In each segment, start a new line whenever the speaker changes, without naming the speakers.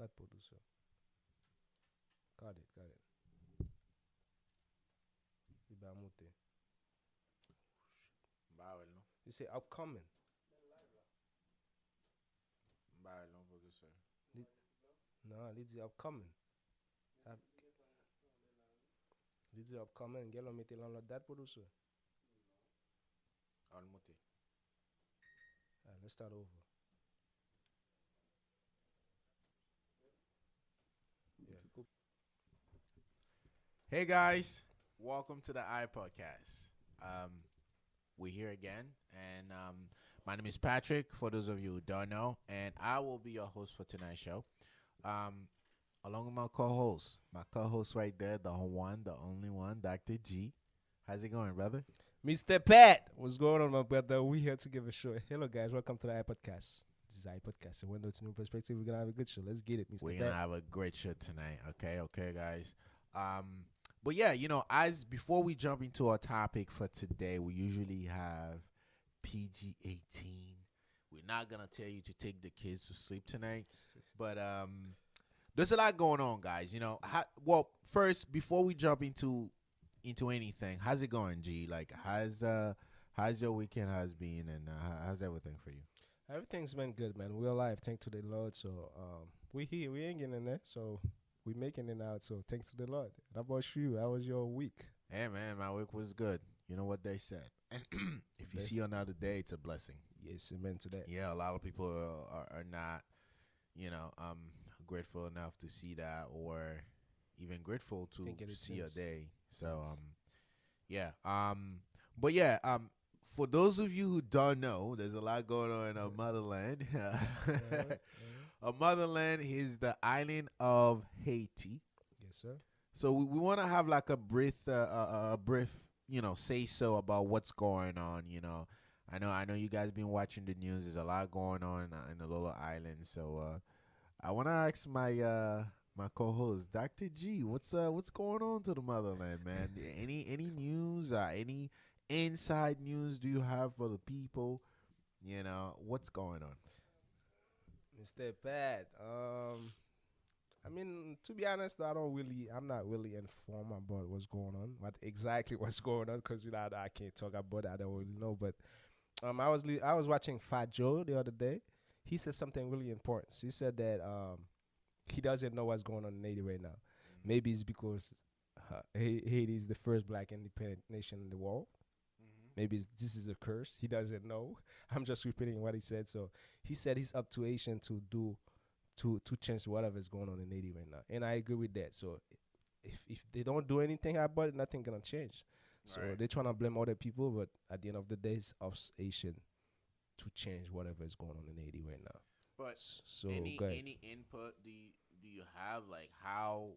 Cut producer. Got it, got it. Iba mute.
Bawal, no?
You say upcoming.
Bawal, no, producer.
Li- No, it's the upcoming. Up- It's the upcoming. Get on me tell on that producer.
Almuti.
Let's start over. Yeah, cool.
Hey guys, welcome to the iPodcast. We're here again, and my name is Patrick. For those of you who don't know, and I will be your host for tonight's show. Um, Along with my co-host right there, the one, the only one, Dr. G. How's it going, brother?
Mr. Pat, what's going on, my brother? We here to give a show. Hello, guys. Welcome to the iPodcast. This is iPodcast. So, window to new perspective. We're gonna have a good show. Let's get it, Mr.
We're
Pat.
gonna have a great show tonight. Okay, guys. But yeah, as before we jump into our topic for today, we usually have PG-18. We're not gonna tell you to take the kids to sleep tonight, but there's a lot going on, guys. Well, first before we jump into anything, how's it going, G? Like, how's your weekend has been, and how's everything for you?
Everything's been good, man. We're alive, thanks to the Lord. So, we here, we ain't getting in there. So, we making it out. So, thanks to the Lord. How about you? How was your week?
Hey, man, my week was good. You know what they said. If you
Bless-
see another day, it's a blessing.
Yes, amen to that.
Yeah, a lot of people are not, grateful enough to see that, or even grateful to
Can't get a
see a
chance.
day. So,
Yes.
yeah. But yeah, for those of you who don't know, there's a lot going on in our motherland.
Uh-huh.
Our motherland is the island of Haiti.
Yes, sir.
So we want to have like a brief, say so about what's going on. I know you guys been watching the news. There's a lot going on in the little island. So I want to ask my co-host, Dr. G, what's going on to the motherland, man? Any news? Any inside news do you have for the people? What's going on?
Mr. Pat. I mean, to be honest, I'm not really informed about what's going on, what's going on, because I can't talk about it. I don't really know. But I was watching Fat Joe the other day. He said something really important. He said that he doesn't know what's going on in Haiti right now. Maybe it's because Haiti is the first black independent nation in the world. Maybe this is a curse. He doesn't know. I'm just repeating what he said. So he said he's up to Asian to do to change whatever's going on in Haiti right now, and I agree with that. So if they don't do anything about it, nothing gonna change. So
Right.
they're trying to blame other people, but at the end of the day, it's us Asian to change whatever is going on in Haiti right now.
But
So
any
good.
any input do you have, like, how?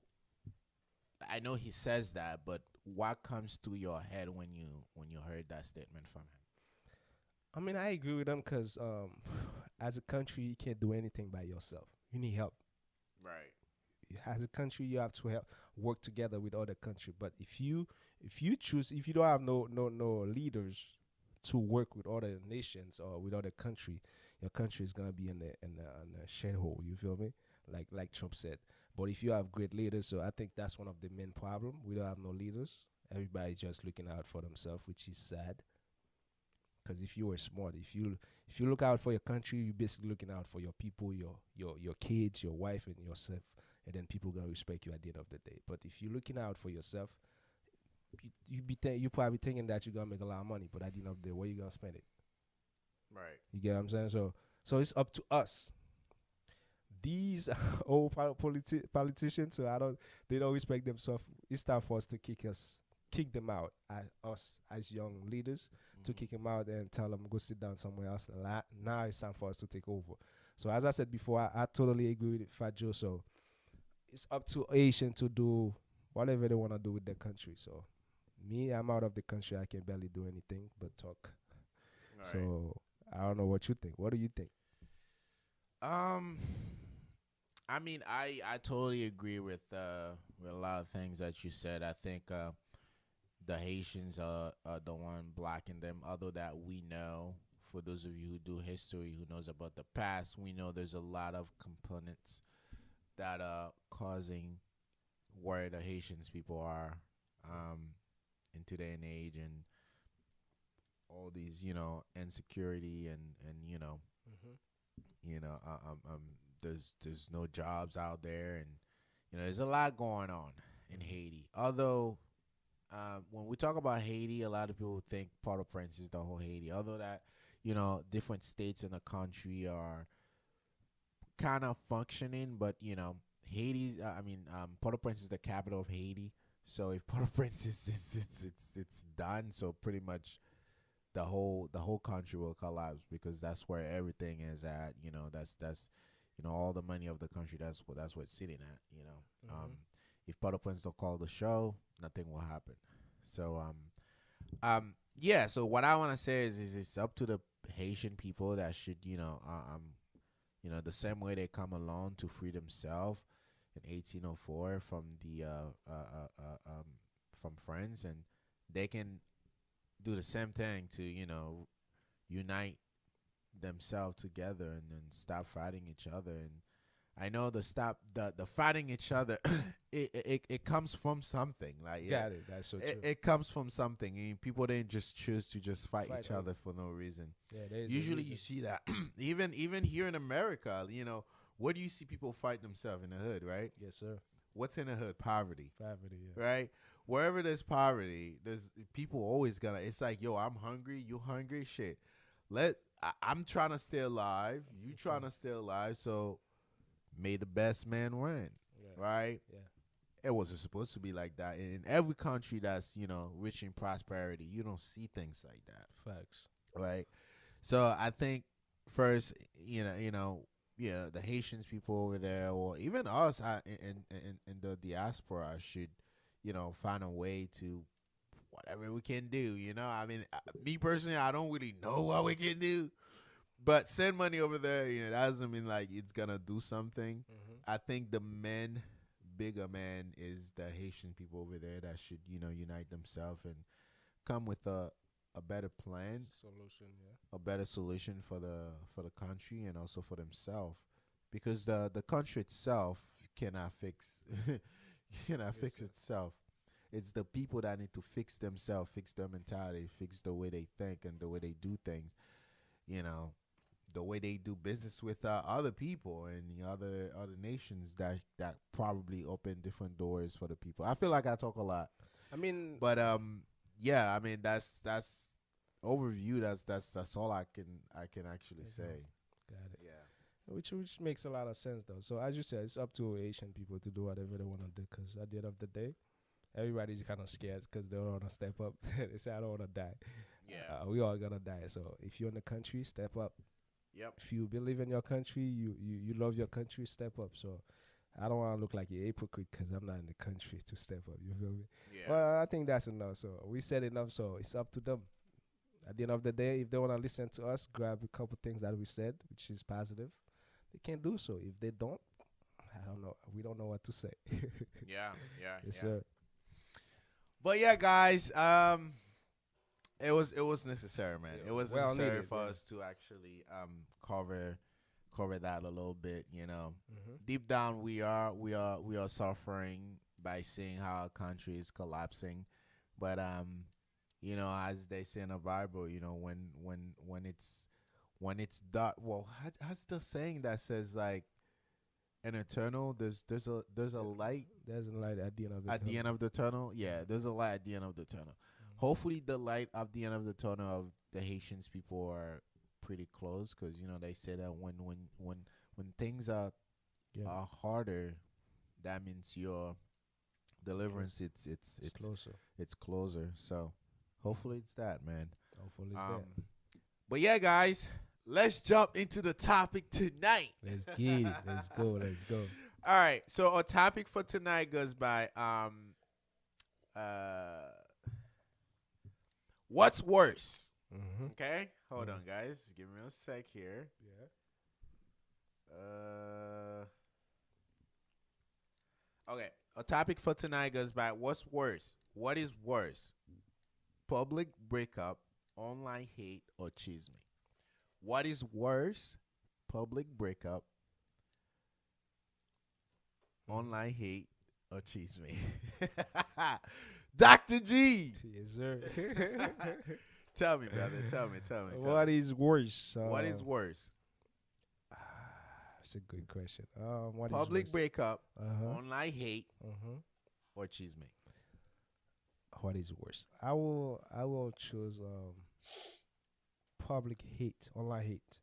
I know he says that, but what comes to your head when you heard that statement from him?
I mean, I agree with them because as a country, you can't do anything by yourself. You need help.
Right.
As a country, you have to help work together with other country. But if you don't have no leaders to work with other nations or with other country, your country is gonna be in a shithole. You feel me? Like Trump said. But if you have great leaders, so I think that's one of the main problem. We don't have no leaders. Everybody just looking out for themselves, which is sad. Because if you were smart, if you look out for your country, you're basically looking out for your people, your kids, your wife, and yourself, and then people gonna respect you at the end of the day. But if you're looking out for yourself, you probably thinking that you're gonna make a lot of money, but at the end of the day, where you gonna spend it?
Right.
You get what I'm saying? So it's up to us. These old politicians, so they don't respect themselves. It's time for us to kick them out. Us as young leaders to kick them out and tell them go sit down somewhere else. Now it's time for us to take over. So as I said before, I totally agree with Fat Joe. So it's up to Asian to do whatever they want to do with their country. So me, I'm out of the country. I can barely do anything but talk.
Right.
So I don't know what you think. What do you think?
Um, I mean, I totally agree with a lot of things that you said. I think the Haitians are the one blocking them. Although that we know, for those of you who do history, who knows about the past, we know there's a lot of components that are causing where the Haitians people are in today and age, and all these, insecurity, and
Mhm.
you know, there's no jobs out there, and there's a lot going on in Haiti. Although, when we talk about Haiti, a lot of people think Port-au-Prince is the whole Haiti. Although that, different states in the country are kind of functioning, but Haiti's. Port-au-Prince is the capital of Haiti. So if Port-au-Prince it's done, so pretty much the whole country will collapse, because that's where everything is at. That's all the money of the country. That's what it's sitting at.
Mhm.
If Port-au-Prince don't call the show, nothing will happen. So yeah. So what I want to say is it's up to the Haitian people that should the same way they come along to free themselves in 1804 from the from France, and they can do the same thing to unite themselves together, and then stop fighting each other. And I know the fighting each other, it comes from something. Like, yeah,
Got it. That's so
it,
true.
it comes from something. I mean, people didn't just choose to just fight
Fight
each
over.
other for no reason.
Yeah, there is a
Usually you
reason.
see that even here in America, where do you see people fight themselves? In the hood, right?
Yes, sir.
What's in the hood? Poverty,
Poverty. Yeah.
right? Wherever there's poverty, there's people always gonna. It's like, yo, I'm hungry, you hungry, shit. I'm trying to stay alive, you trying to stay alive, so may the best man win,
Yeah.
right?
Yeah.
It wasn't supposed to be like that. In every country that's rich in prosperity, you don't see things like that,
Facts.
right? So I think first, the Haitians people over there, or even us in the diaspora, should, find a way to whatever we can do. I mean, me personally, I don't really know what we can do, but send money over there. That doesn't mean like it's gonna do something.
Mhm.
I think bigger man, is the Haitian people over there that should, unite themselves and come with a better plan,
Solution. Yeah.
a better solution for the country, and also for themselves, because the country itself cannot fix cannot
Yes,
fix
sir.
itself. It's the people that need to fix themselves, fix their mentality, fix the way they think and the way they do things. You know, the way they do business with other people and the other nations that probably open different doors for the people. I feel like I talk a lot,
I mean,
but yeah. I mean, that's overview. That's all I can actually
Let's go.
say.
got it.
Yeah.
Which makes a lot of sense though. So as you said, it's up to Asian people to do whatever they want to do. Because at the end of the day, everybody's kind of scared because they don't want to step up. They say, "I don't want to die."
Yeah.
We all gonna die. So if you're in the country, step up.
Yep.
If you believe in your country, you love your country, step up. So I don't want to look like a hypocrite because I'm not in the country to step up. You feel me?
Yeah.
Well, I think that's enough. So we said enough. So it's up to them. At the end of the day, if they want to listen to us, grab a couple things that we said, which is positive. They can do so. If they don't, I don't know. We don't know what to say.
Yeah. Yeah.
Yes, sir.
But yeah, guys, it was necessary, man.
Yeah,
It was
well
necessary
needed,
for
yeah.
us to actually cover that a little bit.
Mm-hmm.
Deep down, we are suffering by seeing how our country is collapsing, but as they say in the Bible, when it's dark. Well, how's the saying that says, like, an eternal? There's a light
There's a light at the end of the
at the
tunnel.
end of the tunnel. Yeah, there's a light at the end of the tunnel.
Mhm.
Hopefully, the light at the end of the tunnel of the Haitians people are pretty close, because they say that when things are
Yeah,
harder, that means your deliverance
it's closer.
it's closer. So hopefully it's that, man.
Hopefully it's
Um,
there.
but yeah, guys, let's jump into the topic tonight.
Let's get it. Let's go. Let's go.
All right, so our topic for tonight goes by what's worse?
Mm-hmm.
Okay, hold
Mhm.
on, guys. Give me a sec here.
Yeah.
Okay, our topic for tonight goes by what's worse? What is worse? Public breakup, online hate, or chisme? What is worse? Public breakup, online hate, or Chisme? Dr. G.
Yes, sir.
Tell me, brother. Tell me. Tell
What
me.
is worse?
What is worse?
That's a good question. What is
Public
worse?
breakup,
Uh-huh.
online hate,
Uh-huh.
or Chisme?
What is worse? I will choose public hate, online hate.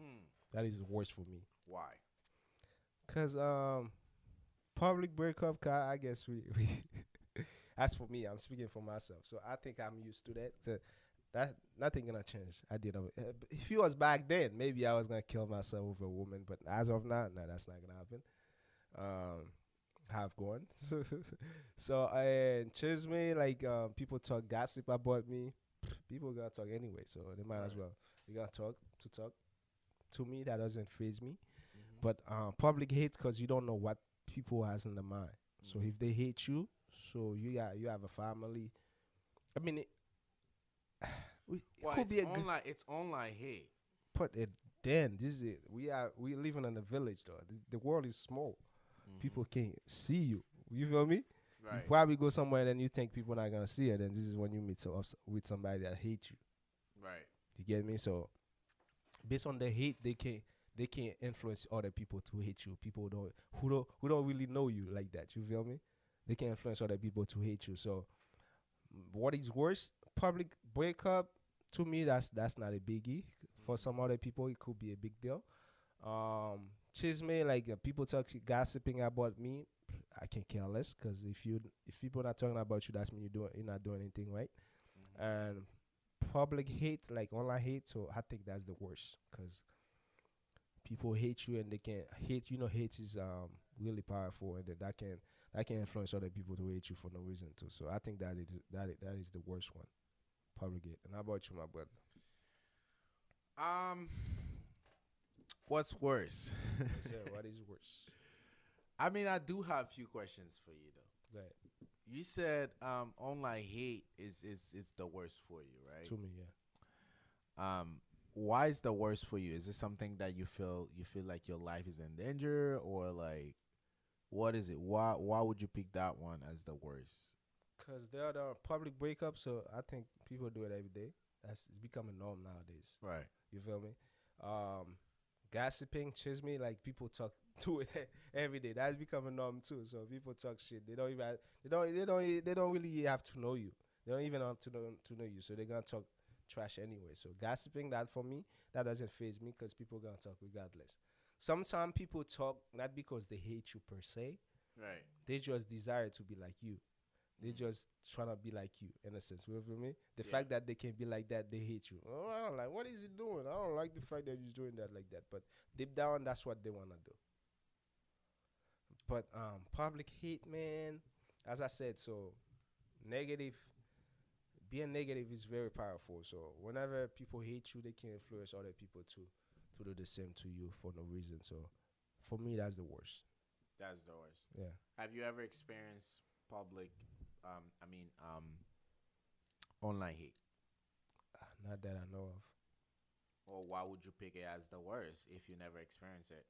Hmm.
That is worse for me.
Why?
Cause public breakup, I guess we as for me, I'm speaking for myself. So I think I'm used to that. So that nothing gonna change. I did. If it was back then, maybe I was gonna kill myself with a woman. But as of now, no, that's not gonna happen. Have gone. So and Chisme, like people talk gossip about me. People gonna talk anyway, so they might as
Right.
well. They gonna talk. To me, that doesn't phase me.
Mhm.
But public hate, because you don't know what people has in the mind. So
Mhm.
if they hate you, so you have a family. I mean, it
Well,
could
it's
be a good.
online. It's online hate.
But then this is it. We living in a village though. The world is small. People can't see you. You feel me? You
Right.
probably go somewhere and you think people not gonna see it, and this is when you meet with somebody that hates you.
Right.
You get me? So based on the hate, they can influence other people to hate you. People who don't really know you like that. You feel me? They can influence other people to hate you. So what is worse? Public breakup. To me, that's not a biggie. For some other people, it could be a big deal. Chisme, like people gossiping about me, I can care less because if people not talking about you, that's mean you're not doing anything right. And public hate, like online hate, so I think that's the worst because people hate you and they can hate. Hate is really powerful, and that can influence other people to hate you for no reason too. So I think that is the worst one, public hate. And how about you, my brother?
Um, what's worse?
Yes, sir, what is worse?
I mean, I do have a few questions for you though.
Go ahead.
You said online hate is the worst for you, right?
To me, yeah.
Why is the worst for you? Is it something that you feel like your life is in danger, or like what is it? Why would you pick that one as the worst?
Because they are the public breakup, so I think people do it every day. It's becoming norm nowadays.
Right.
You feel me? Gossiping, chisme, like people talk do it every day. That's becoming norm too. So people talk shit. They don't even they don't really have to know you. They don't even have to know you. So they're gonna talk trash anyway. So gossiping, that for me, that doesn't phase me because people gonna talk regardless. Sometimes people talk not because they hate you per se.
Right.
They just desire to be like you. They just trying to be like you in a sense. You feel me? The
Yeah.
fact that they can be like that, they hate you. Oh, I don't like. What is he doing? I don't like the fact that he's doing that like that. But deep down, that's what they wanna do. But public hate, man. As I said, so negative. Being negative is very powerful. So whenever people hate you, they can influence other people to do the same to you for no reason. So for me, that's the worst.
That's the worst.
Yeah.
Have you ever experienced public, online hate?
Not that I know of.
Or why would you pick it as the worst if you never experienced it?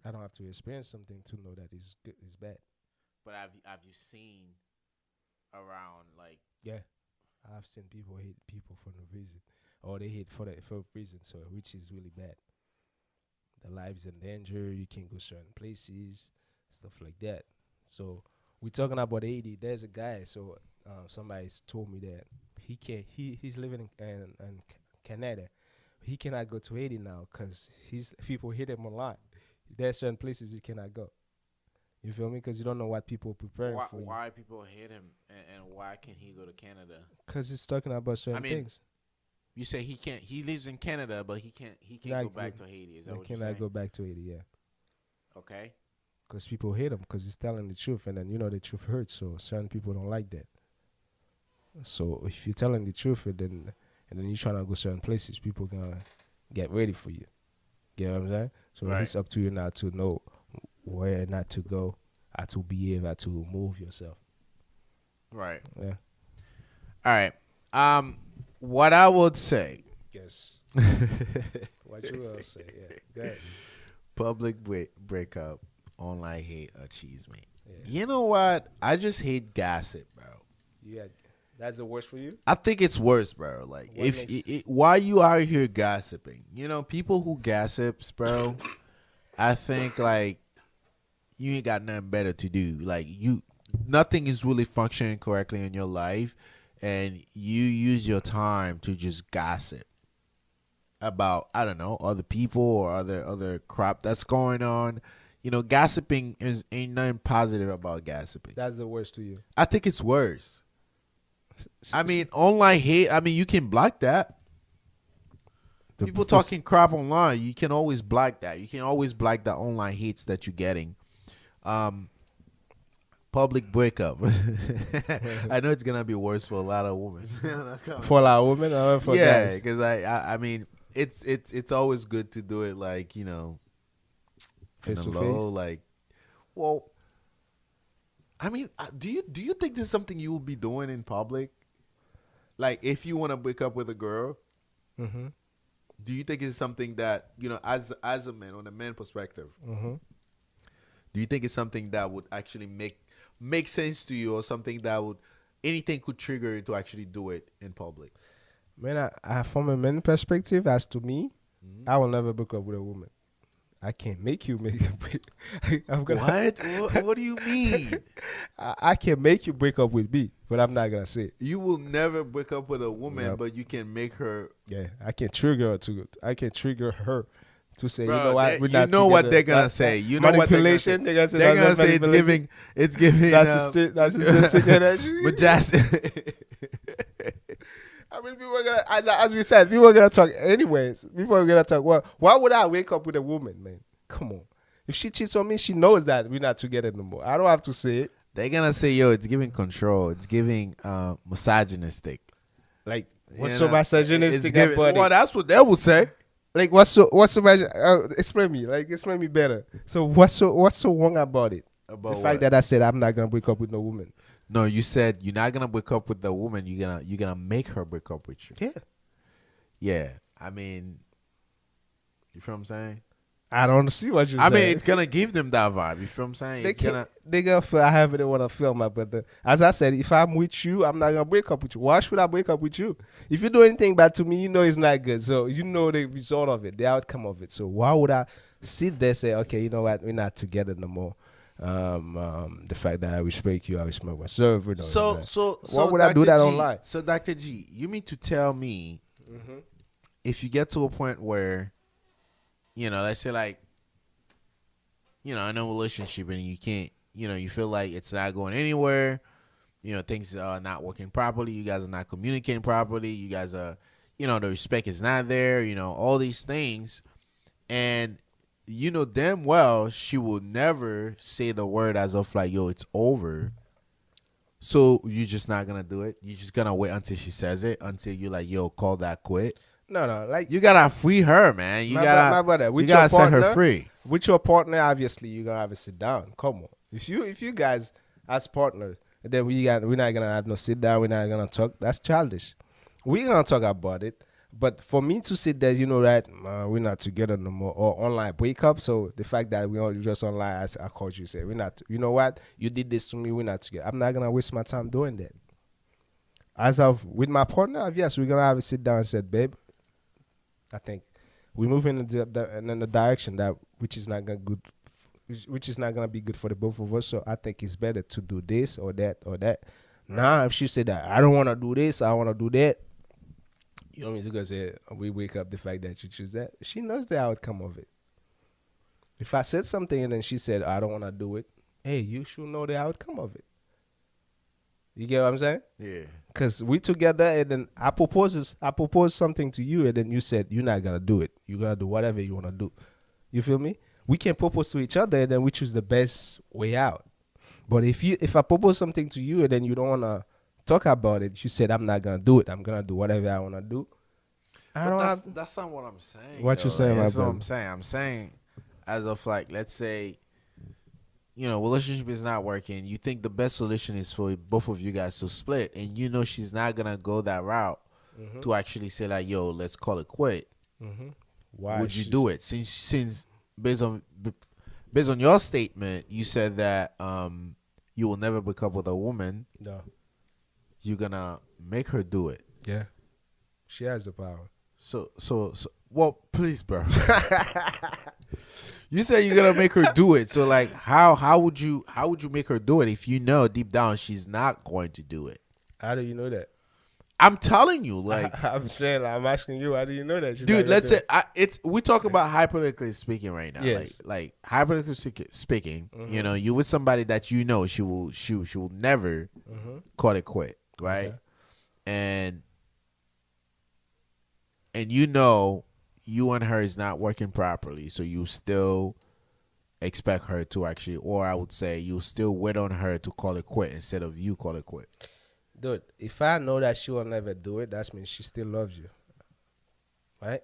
I don't have to experience something to know that is good, is bad.
But have you seen around like
Yeah, I've seen people hate people for no reason, or they hate for a reason. So which is really bad. The lives in danger. You can't go certain places, stuff like that. So we're talking about Haiti. There's a guy. So somebody's told me that he can't. He's living in Canada. He cannot go to Haiti now because people hate him a lot. There's certain places he cannot go. You feel me? Because you don't know what people preparing for you.
why people hate him and why can he go to Canada?
Because he's talking about certain
mean,
things.
You say he can't. He lives in Canada, but he can't
Not
go back
good.
to Haiti. Is that
They
what you're
cannot
saying?
go back to Haiti, yeah.
Okay.
Because people hate him because he's telling the truth, and then the truth hurts. So certain people don't like that. So if you're telling the truth, and then you're trying to go certain places, people gonna get ready for you. Get what I'm saying? So
Right.
it's up to you now to know where not to go, how to behave, how to move yourself.
Right.
Yeah.
All right. What I would say,
Yes. What you will say? Yeah. Go ahead.
public breakup, online hate or Chisme.
Yeah.
You know what? I just hate gossip, bro.
Yeah, that's the worst for you.
I think it's worse, bro. Like,
What
if
makes-
why you out here gossiping? You know, people who gossips, bro. I think like you ain't got nothing better to do. Like nothing is really functioning correctly in your life, and you use your time to just gossip about, I don't know, other people or other crap that's going on. You know, gossiping ain't nothing positive about gossiping.
That's the worst to you.
I think it's worse. I mean, online hate, I mean, you can block that. People talking crap online, you can always block that. You can always block the online hates that you're getting. Public breakup. I know it's gonna be worse for a lot of women.
For a lot of women, or for
yeah,
guys?
because I mean, it's always good to do it, like, you know,
Face
in
to
a low,
face?
like, well, I mean, do you think this is something you will be doing in public? Like, if you want to break up with a girl,
Mm-hmm.
do you think it's something that, you know, as a man, on a man perspective,
Mm-hmm.
do you think it's something that would actually make sense to you, or something that would, anything could trigger you to actually do it in public?
Man, I from a man perspective, as to me,
Mhm.
I will never break up with a woman. I can't make you make a break. I'm gonna,
What do you mean?
I can make you break up with me, but I'm not gonna say it.
You will never break up with a woman,
Nope.
but you can make her.
Yeah, I can trigger her to. I can trigger her to say,
Bro,
you know what? We're
you
not
know what
together.
they're gonna
That's
say. You know what
manipulation.
they're gonna say.
They're
They're gonna
that's
say
manipulation.
it's giving.
That's a energy.
But just
I mean, people are gonna, as we said, people are gonna talk anyways. People are gonna talk. Well, why would I wake up with a woman, man? Come on. If she cheats on me, she knows that we're not together no more. I don't have to say it.
they're gonna say, yo, it's giving control. It's giving misogynistic.
Like, what's
You
so
know,
misogynistic
it's giving,
about it?
well, that's what they will say.
Like, what's so explain me. Like, explain me better. So what's so wrong about it?
About
The fact
what?
that I said I'm not gonna break up with no woman.
No, you said you're not gonna break up with the woman. You're gonna make her break up with you.
Yeah.
Yeah, I mean, you feel what I'm saying?
I don't see what you're
I
saying.
mean, it's gonna give them that vibe. You feel what I'm saying? It's gonna.
They gonna feel however they wanna feel, my brother. As I said, if I'm with you, I'm not gonna break up with you. Why should I break up with you? If you do anything bad to me, you know it's not good. So you know the result of it, the outcome of it. So why would I sit there and say, okay, you know what, we're not together no more? The fact that I respect you, I respect myself. You know,
So
why would I do
Dr.
that
G,
online?
So Dr. G, you mean to tell me
Mm-hmm.
if you get to a point where, you know, let's say like, you know, in a relationship and you can't, you know, you feel like it's not going anywhere, you know, things are not working properly, you guys are not communicating properly, you guys are, you know, the respect is not there, you know, all these things, and you know damn well she will never say the word as of like, yo, it's over. So you're just not gonna do it. You're just gonna wait until she says it, until you're like, yo, call that quit.
No, like
You gotta free her, man. You
my
gotta,
brother,
you
with
gotta
your
set her
partner,
free.
with your partner, obviously you're gonna have a sit down. Come on, if you guys as partners, then we're not gonna have no sit down. We're not gonna talk. That's childish. We're gonna talk about it. But for me to sit there, you know that we're not together no more, or online breakup. So the fact that we are just online, as I called you, say we're not. You know what? You did this to me. We're not together. I'm not gonna waste my time doing that. As of with my partner, yes, we're gonna have a sit down and say, babe, I think we're moving in the direction that which is not gonna be good for the both of us. So I think it's better to do this or that or that. Now, if she said that I don't want to do this, I want to do that. You know what I mean? Because we wake up the fact that you choose that. She knows the outcome of it. If I said something and then she said I don't want to do it, hey, you should know the outcome of it. You get what I'm saying?
Yeah.
Because we together and then I propose something to you and then you said you're not gonna do it. You're gonna do whatever you wanna do. You feel me? We can propose to each other and then we choose the best way out. But if I propose something to you and then you don't wanna talk about it, you said I'm not gonna do it. I'm gonna do whatever I wanna do.
That's not what I'm saying.
What you saying, my
That's what
brother?
I'm saying. I'm saying, as of like, let's say, you know, relationship is not working. You think the best solution is for both of you guys to split, and you know she's not gonna go that route to actually say like, yo, let's call it quit.
Why
Would you do it? Since based on your statement, you said that you will never break up with a woman.
No.
You're gonna make her do it.
Yeah. She has the power.
So, well, please, bro. You said you're gonna make her do it. So, like, how would you make her do it if you know deep down she's not going to do it?
How do you know that?
I'm telling you, like,
I'm saying, I'm asking you. How do you know that?
dude? Let's say we talk about hypothetically speaking right now.
Yes.
Like hypothetically speaking, you know, you with somebody that you know she will never call it quit, right?
Okay.
And you know you and her is not working properly, so you still expect her to actually, or I would say you still wait on her to call it quit instead of you call it quit.
Dude, if I know that she will never do it, that means she still loves you, right?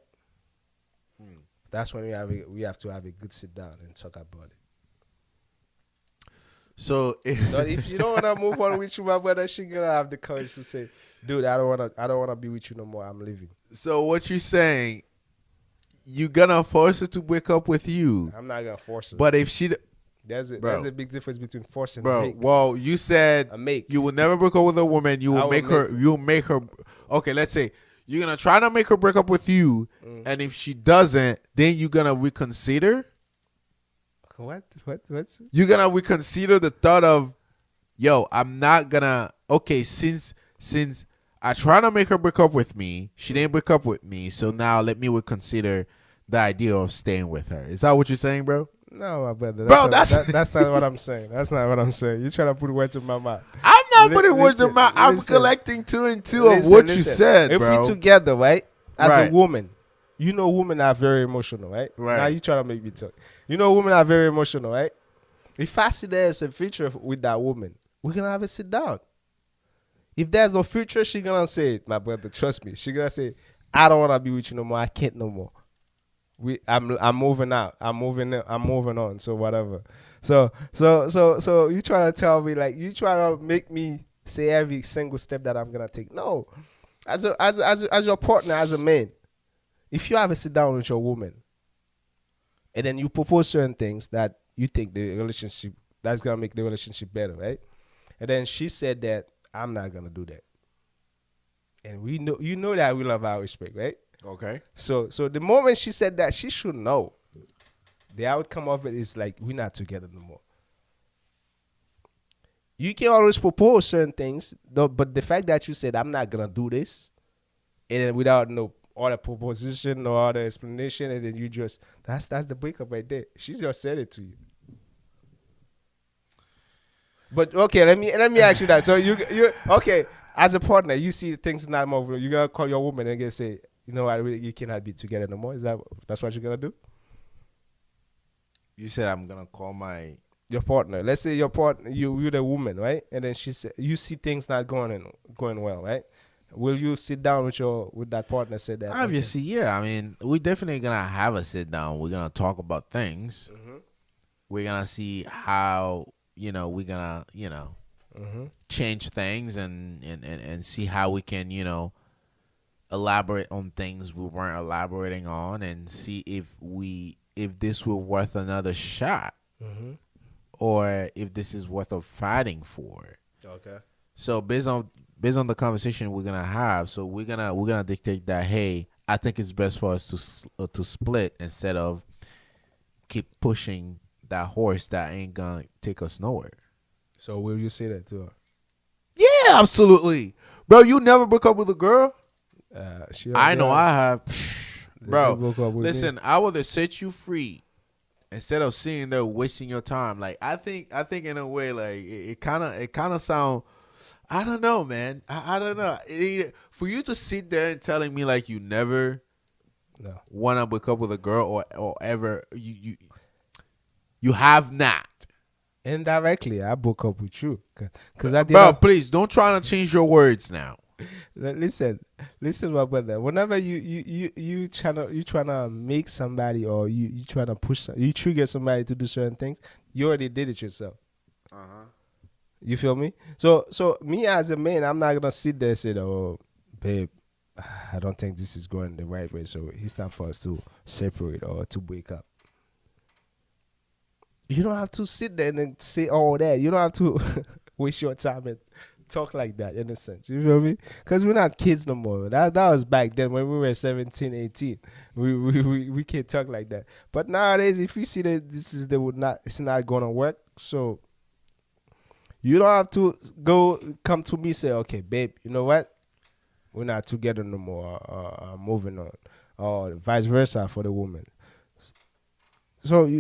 That's when we have to have a good sit down and talk about it.
So
if you don't wanna move on with you, my brother, she gonna have the courage to say, "Dude, I don't wanna be with you no more. I'm leaving."
So what you're saying, you gonna force her to break up with you?
I'm not gonna force her.
But if she,
there's a big difference between forcing
bro,
and make.
well, you said you will never break up with a woman. You will make her. You'll make her. Okay, let's say you're gonna try to make her break up with you, and if she doesn't, then you're gonna reconsider.
What's
You're gonna reconsider the thought of, yo, I'm not gonna. Okay, since I try to make her break up with me, she didn't break up with me, so now let me reconsider the idea of staying with her. Is that what you're saying, bro?
No, my brother.
That's
not what I'm saying. That's not what I'm saying. You're trying to put words in my mouth.
I'm not putting words in my mouth. I'm collecting two and two of what you said, bro.
If we together, right, as a woman, you know women are very emotional, right? Now you trying to make me talk. You know women are very emotional, right? If I see there's a future with that woman, we're going to have a sit down. If there's no future, she going to say, my brother, trust me. She going to say, I don't want to be with you no more. I can't no more. I'm moving out. I'm moving on. So whatever. So you trying to tell me, like, you trying to make me say every single step that I'm going to take. No. As your partner, as a man, if you have a sit down with your woman, and then you propose certain things that you think that's going to make the relationship better, right? And then she said that, I'm not going to do that. And you know that we love our respect, right?
Okay.
So the moment she said that, she should know. The outcome of it is like, we're not together no more. You can always propose certain things, but the fact that you said, I'm not going to do this, and then without no other proposition or other explanation, and then you just, that's the breakup right there. She just said it to you. But okay, let me ask you that. So you okay, as a partner, you see things not moving. You're gonna call your woman and gonna say, you know what, you cannot be together no more. That's what you're gonna do?
You said I'm gonna call
your partner. Let's say your partner, you're the woman, right? And then she said you see things not going well, right? Will you sit down with that partner? Say that
obviously, okay. Yeah. I mean, we're definitely gonna have a sit down. We're gonna talk about things. We're gonna see how. We're gonna, change things and see how we can, elaborate on things we weren't elaborating on, and see if this were worth another shot, or if this is worth of fighting for.
Okay.
So based on the conversation we're gonna have, so we're gonna dictate that, hey, I think it's best for us to split instead of keep pushing that horse that ain't gonna take us nowhere.
So will you say that to her?
Yeah, absolutely, bro. You never broke up with a girl. I know I have, bro. Listen, I would have set you free instead of sitting there wasting your time. Like I think in a way, like it kind of sound. I don't know, man. I don't know. For you to sit there and telling me like you never want to break up with a girl or ever you have not.
Indirectly, I broke up with you.
Bro, please don't try to change your words now.
Listen, my brother. Whenever you trying to make somebody, or you trying to push, you trigger somebody to do certain things, you already did it yourself. You feel me? So me as a man, I'm not gonna sit there and say, "Oh, babe, I don't think this is going the right way. So it's time for us to separate or to break up." You don't have to sit there and then say all that. You don't have to waste your time and talk like that in a sense. You feel me? Because we're not kids no more. That was back then when we were 17, 18. We can't talk like that. But nowadays, if you see that it's not gonna work. So you don't have to come to me say, okay, babe, you know what? We're not together no more. Moving on, or vice versa for the woman. So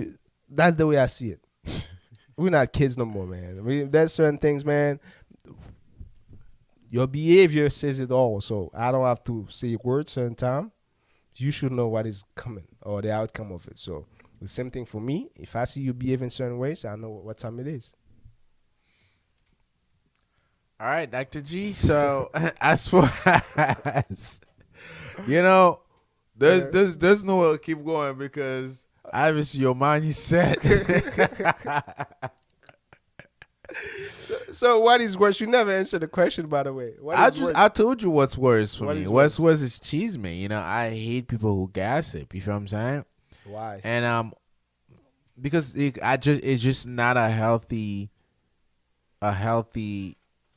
that's the way I see it. We're not kids no more, man. There's certain things, man. Your behavior says it all. So I don't have to say words certain time. You should know what is coming or the outcome of it. So the same thing for me. If I see you behave in certain ways, I know what time it is.
All right, Dr. G. So as far as you know, there's no way to keep going because obviously your mind is set.
So what is worse? You never answered the question, by the way.
I told you what's worse for me. What's
worse?
worse is Chisme. You know, I hate people who gossip. You feel what I'm saying?
Why?
And because it's just not a healthy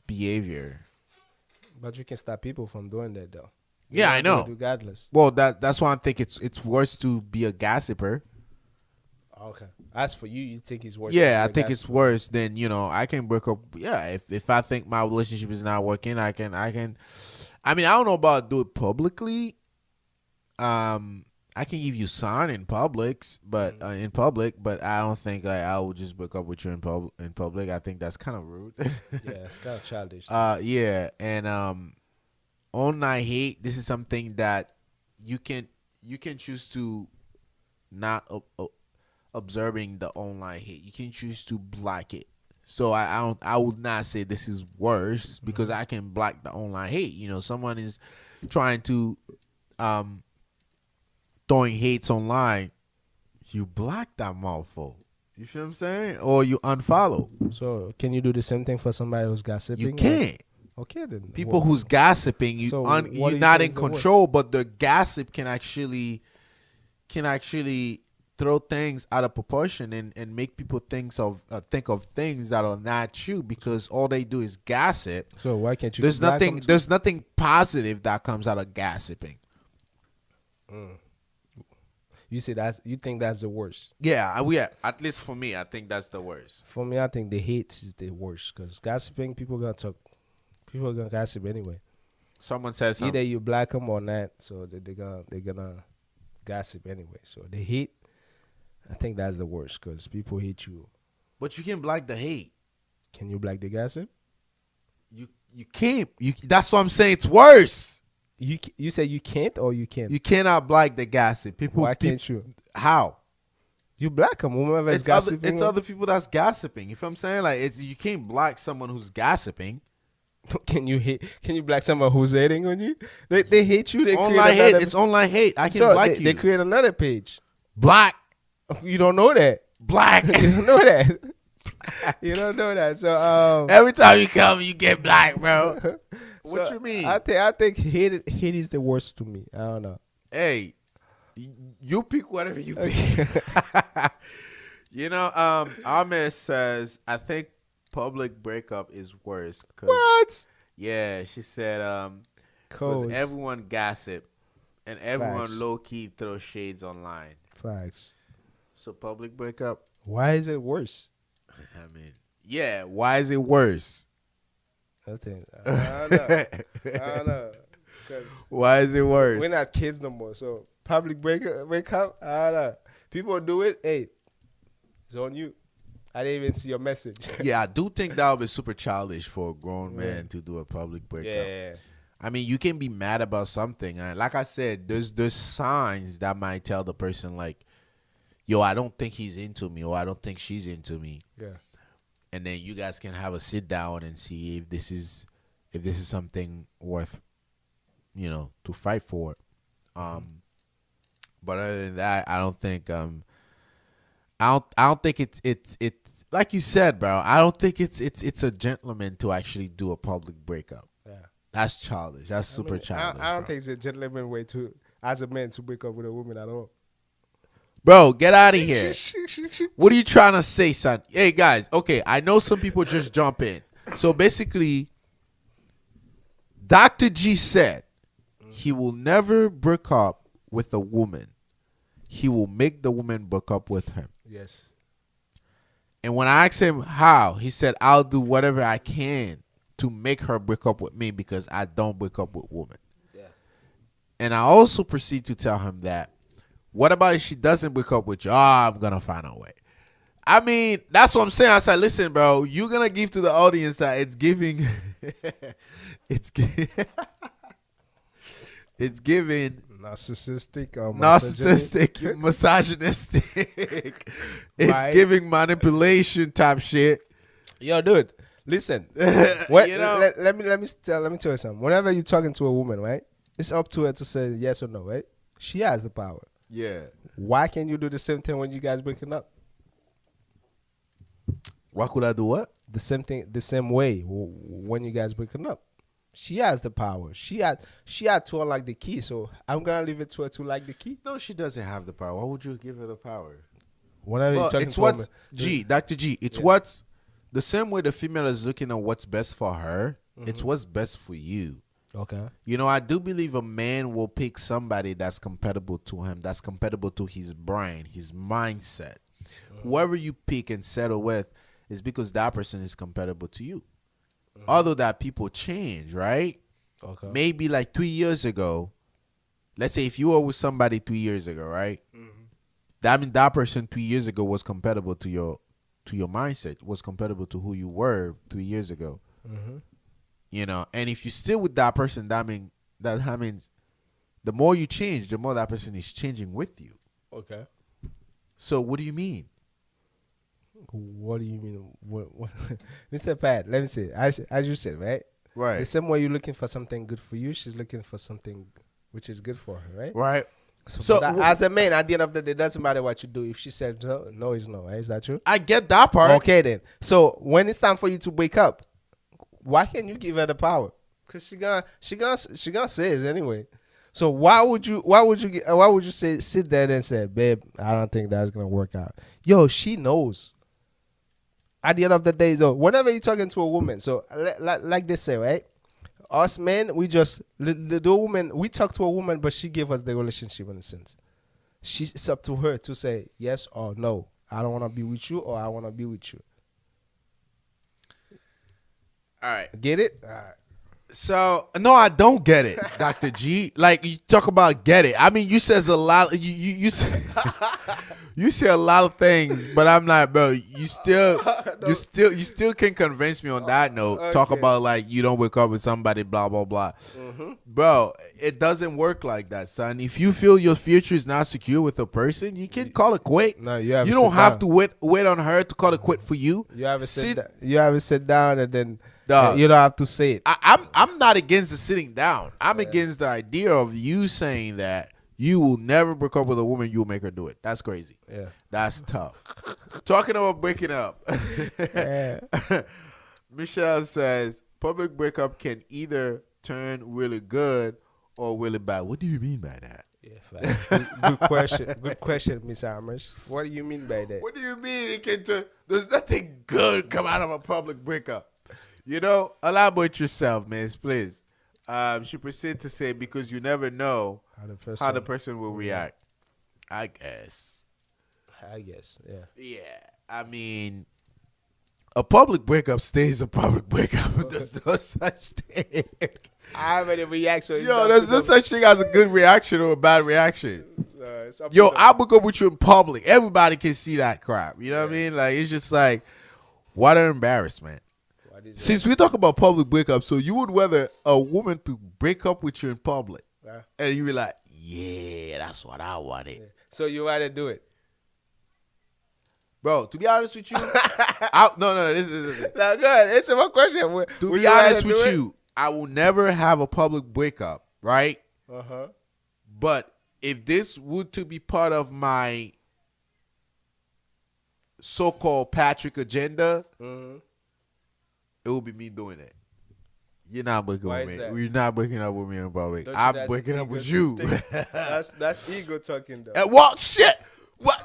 behavior.
But you can stop people from doing that, though.
Yeah, I know.
Regardless.
Well, that's why I think it's worse to be a gossiper.
Okay. As for you think it's worse.
Yeah, I think it's worse than, I can break up. Yeah, if I think my relationship is not working, I can. I mean, I don't know about do it publicly. I can give you sign in public, but I don't think I will just break up with you in public. I think that's kind of rude.
Yeah, it's kind of childish.
Yeah, and online hate. This is something that you can choose to not observing the online hate. You can choose to block it. So I would not say this is worse because I can block the online hate. Someone is trying to throwing hates online. You block that mouthful. You feel what I'm saying? Or you unfollow.
So can you do the same thing for somebody who's gossiping?
You can't.
Okay then.
People who's gossiping, you're not in control, but the gossip can actually throw things out of proportion and make people think of things that are not true because all they do is gossip.
So why can't you?
There's nothing positive that comes out of gossiping.
You say you think that's the worst?
Yeah. At least for me, I think that's the worst.
For me, I think the hate is the worst because gossiping, people are gonna gossip anyway.
Someone says something.
Either you black them or not, so they're gonna gossip anyway. So the hate, I think that's the worst because people hate you.
But you can block the hate.
Can you block the gossip?
You can't. That's what I'm saying. It's worse.
You say you can't or you can?
You cannot block the gossip.
Why can't you?
How?
You black them. Whoever is gossiping.
It's other people that's gossiping. You feel what I'm saying? Like you can't block someone who's gossiping.
Can you block someone who's hating on you? They hate you. They
online hate. It's online hate. I can block you.
They create another page.
Black.
You don't know that.
Black.
You don't know that. You don't know that. So
every time you come, you get black, bro. What you mean?
I think hate is the worst to me. I don't know.
Hey, you pick whatever you pick. Ahmed says, I think public breakup is worse.
What?
Yeah, she said, because everyone gossip and everyone low key throw shades online.
Facts.
So public breakup.
Why is it worse?
I mean, yeah. Why is it worse?
I don't know.
Why is it worse?
We're not kids no more. So public breakup. I don't know. People do it. Hey, it's on you. I didn't even see your message.
Yeah, I do think that would be super childish for a grown man to do a public breakup.
Yeah.
I mean, you can be mad about something. And like I said, there's signs that might tell the person like, yo, I don't think he's into me or I don't think she's into me.
Yeah. And
then you guys can have a sit down and see if this is something worth, to fight for. But other than that, I don't think I don't think it's like you said, bro. I don't think it's a gentleman to actually do a public breakup. Yeah. That's childish. That's super childish.
I don't think it's a gentleman way as a man to break up with a woman at all.
Bro, get out of here. What are you trying to say, son? Hey, guys. Okay, I know some people just jump in. So basically, Dr. G said he will never break up with a woman. He will make the woman break up with him.
Yes.
And when I asked him how, he said, I'll do whatever I can to make her break up with me because I don't break up with women. Yeah. And I also proceed to tell him that, what about if she doesn't break up with you? Oh, I'm going to find a way. I mean, that's what I'm saying. I said, listen, bro, you're going to give to the audience that it's giving. it's giving.
Narcissistic or
misogynistic. It's giving manipulation type shit.
Yo, dude, listen. What, you know, let me tell you something. Whenever you're talking to a woman, right, it's up to her to say yes or no, right? She has the power.
Yeah.
Why can't you do the same thing when you guys breaking up?
Why could I do what?
The same thing, the same way when you guys breaking up. She has the power. She had to unlock the key, so I'm gonna leave it to her to like the key.
No, she doesn't have the power. Why would you give her the power?
Whenever you're talking
it's
to
what's
woman,
Dr. G. It's what's the same way the female is looking at what's best for her. Mm-hmm. It's what's best for you.
Okay.
You know, I do believe a man will pick somebody that's compatible to him, that's compatible to his brain, his mindset. Mm-hmm. Whoever you pick and settle with is because that person is compatible to you. Mm-hmm. Although that people change, right? Okay. Maybe like 3 years ago, let's say if you were with somebody 3 years ago, right? Mm-hmm. That means that person 3 years ago was compatible to your mindset, was compatible to who you were 3 years ago. Mm-hmm. You know, and if you're still with that person, that means the more you change, the more that person is changing with you. Okay. So what do you mean?
What do you mean? What? Mr. Pat, let me say, as you said, right?
Right.
The same way you're looking for something good for you, she's looking for something which is good for her, right?
Right.
So as a man, at the end of the day, it doesn't matter what you do. If she said no, no is no. Right? Is that true?
I get that part.
Okay, then. So when it's time for you to wake up, why can't you give her the power? Because she gonna say it anyway. So why would you say sit there and say, babe, I don't think that's gonna work out. Yo, she knows. At the end of the day, though, whenever you're talking to a woman, so like they say, right? Us men, we just the woman. We talk to a woman, but she gave us the relationship in a sense. It's up to her to say yes or no. I don't want to be with you, or I want to be with you.
All right.
Get it? All right.
So, no, I don't get it, Dr. G. Like, you talk about get it. I mean, you says a lot. You say a lot of things, but I'm like, bro, you still can convince me on that note. Okay. Talk about, like, you don't wake up with somebody, blah, blah, blah. Mm-hmm. Bro, it doesn't work like that, son. If you feel your future is not secure with a person, you can call it quit. No, you don't have to wait on her to call it quit for you. You have to sit down and then... you don't have to say it. I'm not against the sitting down. I'm against the idea of you saying that you will never break up with a woman. You'll make her do it. That's crazy. Yeah, that's tough. Talking about breaking up. Michelle says public breakup can either turn really good or really bad. What do you mean by that?
Yeah, good question. Good question, Miss Amers. What do you mean by that?
What do you mean it can turn? There's nothing good come out of a public breakup. You know, elaborate yourself, man, please. She proceeded to say, because you never know how the person will react. I guess,
yeah.
Yeah, I mean, a public breakup stays a public breakup. There's no such thing.
I have any reaction.
Yo, there's no such thing as a good reaction or a bad reaction. Yo, I'll break up with you in public. Everybody can see that crap. You know what I mean? Like, it's just like, what an embarrassment. Since we talk about public breakup, so you would rather a woman to break up with you in public, and you be like, yeah, that's what I wanted. Yeah.
So you rather do it,
bro? To be honest with you, no, this is
no, good. It's one question.
To be honest with you, I will never have a public breakup, right? But if this would to be part of my so-called Patrick agenda. It will be me doing it. You're not breaking up with me. You're not breaking up with me in public. I'm breaking up with you.
That's ego talking, though.
And what shit? What?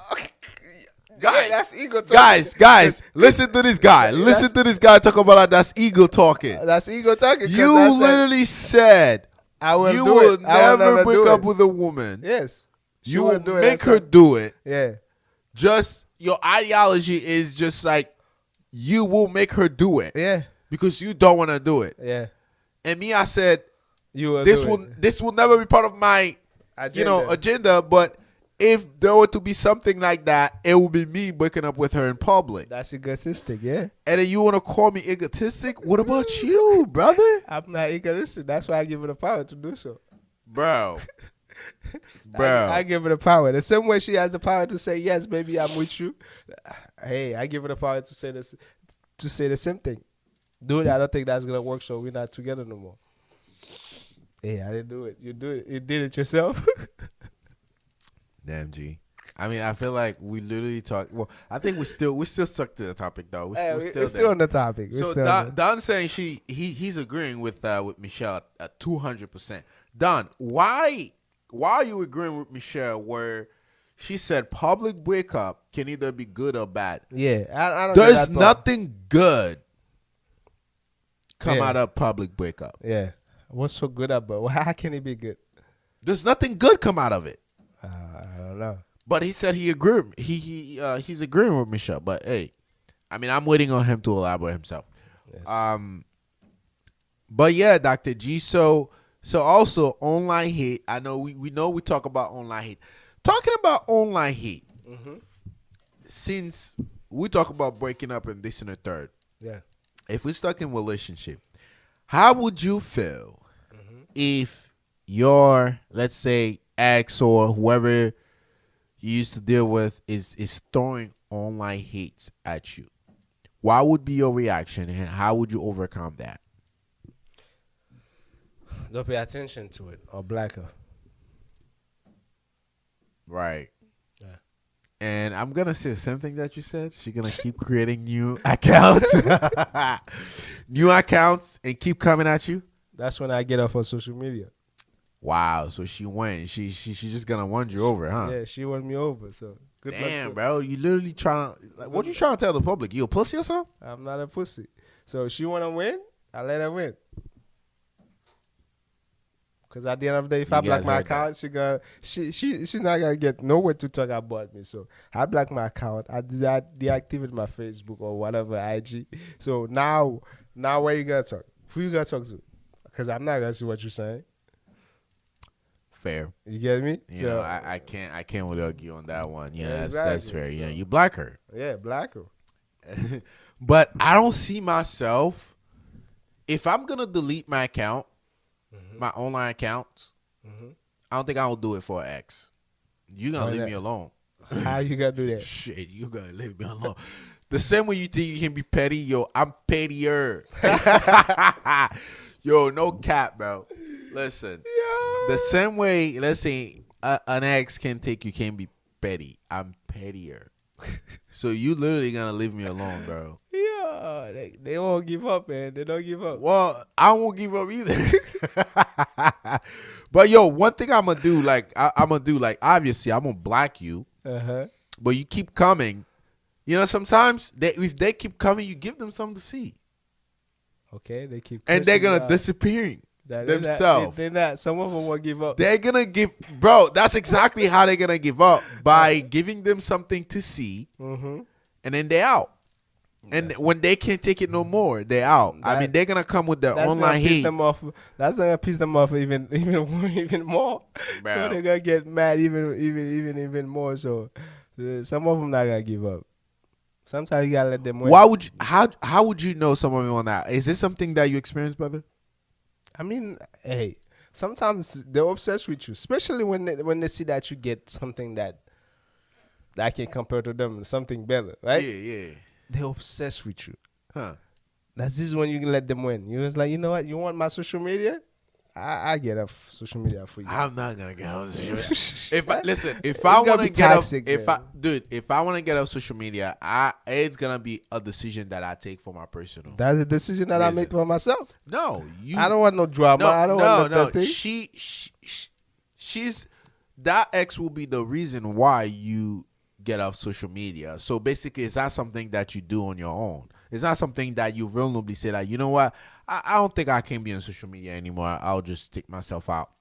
Yeah, that's ego talking.
Guys, listen to this guy. Listen to this guy talk about that. That's ego talking.
That's ego talking.
You literally said you will never break up with a woman.
Yes.
You will make her do it.
Yeah.
Just your ideology is just like you will make her do it.
Yeah.
Because you don't want to do it.
Yeah.
And me, I said
this
will never be part of my agenda, but if there were to be something like that, it would be me breaking up with her in public.
That's egotistic, yeah.
And then you want to call me egotistic? What about you, brother?
I'm not egotistic. That's why I give her the power to do so.
Bro.
I give her the power. The same way she has the power to say, yes, baby, I'm with you. Hey, I give her the power to say this, to say the same thing. Dude, I don't think that's going to work, so we're not together no more. Hey, I didn't do it. You do it. You did it yourself.
Damn, G. I mean, I feel like we literally talk. Well, I think we still stuck to the topic though. We're still
on the topic.
So Don's saying he's agreeing with Michelle at 200%. Don, why are you agreeing with Michelle where she said public breakup can either be good or bad?
Yeah, I don't.
There's nothing good come out of public breakup.
Yeah, what's so good about? Well, how can it be good?
There's nothing good come out of it.
I don't know.
But he said he agreed. He's agreeing with Michelle. But hey, I mean, I'm waiting on him to elaborate himself. Yes. But yeah, Dr. G. So also online hate. I know we talk about online hate. Talking about online hate. Mm-hmm. Since we talk about breaking up and this and the third.
Yeah.
If we're stuck in a relationship, how would you feel if your, let's say, ex or whoever you used to deal with is throwing online hates at you? What would be your reaction and how would you overcome that?
Don't pay attention to it or block her.
Right.
Yeah.
And I'm going to say the same thing that you said. She's going to keep creating new accounts. New accounts and keep coming at you.
That's when I get off of social media.
Wow, so she went. She just gonna won you over, huh?
Yeah, she won me over. So good luck.
Damn, bro, you literally trying to. Like, what you trying to tell the public? You a pussy or something?
I'm not a pussy. So she wanna win, I let her win. Cause at the end of the day, if I block my account, she's not gonna get nowhere to talk about me. So I block my account. I deactivate my Facebook or whatever IG. So now where you gonna talk? Who you gonna talk to? Cause I'm not gonna see what you're saying.
Fair.
You get me?
You know, I can't really argue on that one. Yeah, exactly. That's fair. So, you know, you block her.
Yeah, block her.
But I don't see myself, if I'm gonna delete my account, my online accounts, I don't think I will do it for an ex. You gonna leave me alone.
How you gonna do that?
Shit, you gonna leave me alone. The same way you think you can be petty, yo, I'm pettier. Yo, no cap, bro. Listen, the same way, let's say an ex can take you can be petty. I'm pettier. So you literally gonna leave me alone, bro.
Yeah, they won't give up, man. They don't give up.
Well, I won't give up either. But yo, one thing I'm gonna do, obviously I'm gonna block you. But you keep coming. You know, sometimes if they keep coming, you give them something to see.
Okay, they keep,
and they're gonna disappearing themselves.
They're not. Some of them won't give up.
They're gonna give, bro. That's exactly how they're gonna give up, by giving them something to see, and then they're out. And when they can't take it no more, they're out. I mean, they're gonna come with their online hate.
That's gonna piss them off even more. Bro. So they're gonna get mad even more. So some of them not gonna give up. Sometimes you gotta let them win.
How would you know some of them on that? Is this something that you experienced, brother?
I mean, hey, sometimes they're obsessed with you, especially when they see that you get something that can compare to them, something better, right?
Yeah.
They're obsessed with you.
Huh.
This is when you can let them win. You was like, you know what? You want my social media? I get off social media for you.
I'm not gonna get on social media. If I want to get toxic, if I want to get off social media, it's gonna be a decision that I take for my personal.
That's a decision that I make for myself.
No,
I don't want no drama. I don't want nothing.
She's that ex will be the reason why you get off social media. So basically, it's not something that you do on your own. It's not something that you vulnerably say like, you know what, I don't think I can be on social media anymore. I'll just take myself out.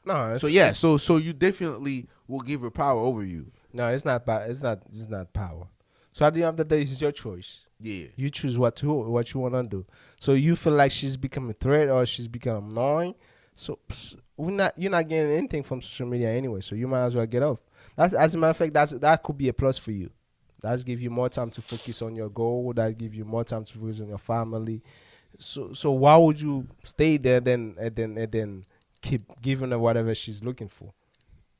No,
So yeah, so you definitely will give her power over you.
no, it's not. It's not power. So at the end of the day, it's your choice.
Yeah.
You choose what you want to do. So you feel like she's becoming a threat or she's becoming annoying. So you're not getting anything from social media anyway. So you might as well get off. That's, as a matter of fact, that could be a plus for you. That's give you more time to focus on your goal. That give you more time to focus on your family. So why would you stay there and then keep giving her whatever she's looking for?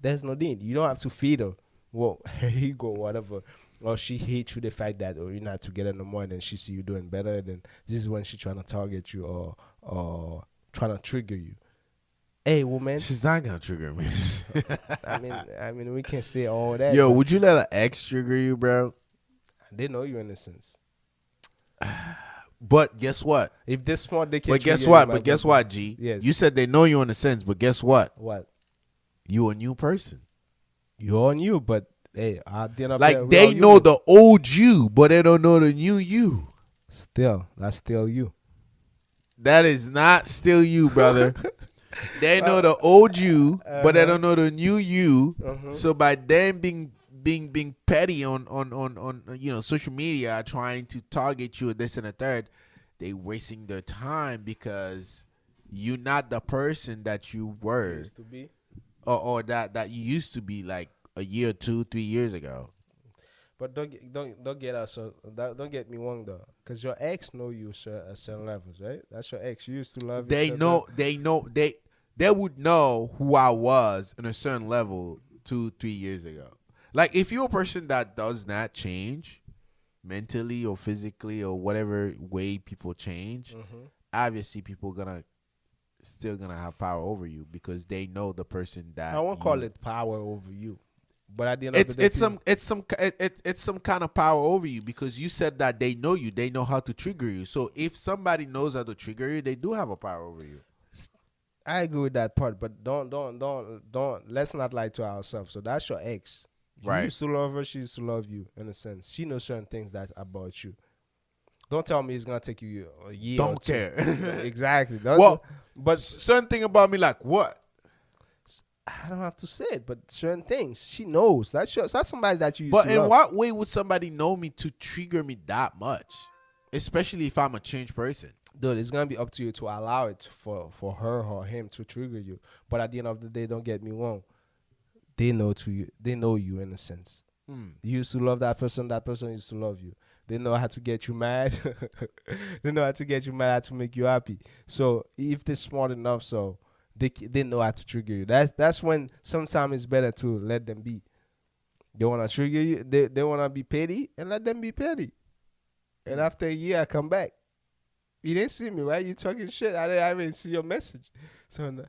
There's no need. You don't have to feed her. Well, here you go, whatever. Or she hates you the fact that you're not together no more, and then she see you doing better. Then this is when she's trying to target you or trying to trigger you. Hey, woman.
She's not gonna trigger me.
I mean, we can say all that.
Yo, would you let an ex trigger you, bro?
They know you in a sense.
But guess what?
If they're smart, they can.
But guess what? But guess what, G?
Yes.
You said they know you in a sense, but guess what?
What?
You a new person.
You're on you, but hey, at the end of
like they know the old you, but they don't know the new you.
Still, that's still you.
That is not still you, brother. They know the old you, but they don't know the new you. So by them being petty on social media, trying to target you, this and a third, they wasting their time because you're not the person that you were,
used to be,
or that you used to be like a year, 2, 3 years ago.
But don't get us. Don't get me wrong though, because your ex know you at certain levels, right? That's your ex. You used to love.
They would know who I was in a certain level 2, 3 years ago. Like if you're a person that does not change mentally or physically or whatever way people change, obviously people still gonna have power over you because they know the person that.
I won't call it power over you. But at the end of the day,
it's some kind of power over you because you said that they know you, they know how to trigger you. So if somebody knows how to trigger you, they do have a power over you.
I agree with that part, but don't. Let's not lie to ourselves. So that's your ex. You used to love her. She used to love you in a sense. She knows certain things that about you. Don't tell me it's gonna take you a year.
Don't care.
Exactly.
But certain thing about me, like what?
I don't have to say it, but certain things she knows. That's somebody that you used
but
to
in
love.
what way would somebody know me to trigger me that much? Especially if I'm a changed person.
Dude, it's gonna be up to you to allow it for her or him to trigger you. But at the end of the day, don't get me wrong. They know you in a sense. You used to love that person used to love you. They know how to get you mad. They know how to get you mad, how to make you happy. So if they're smart enough, so they know how to trigger you. That's when sometimes it's better to let them be. They want to trigger you. They want to be petty, and let them be petty. And after a year, I come back. You didn't see me, right? You talking shit. I didn't see your message. So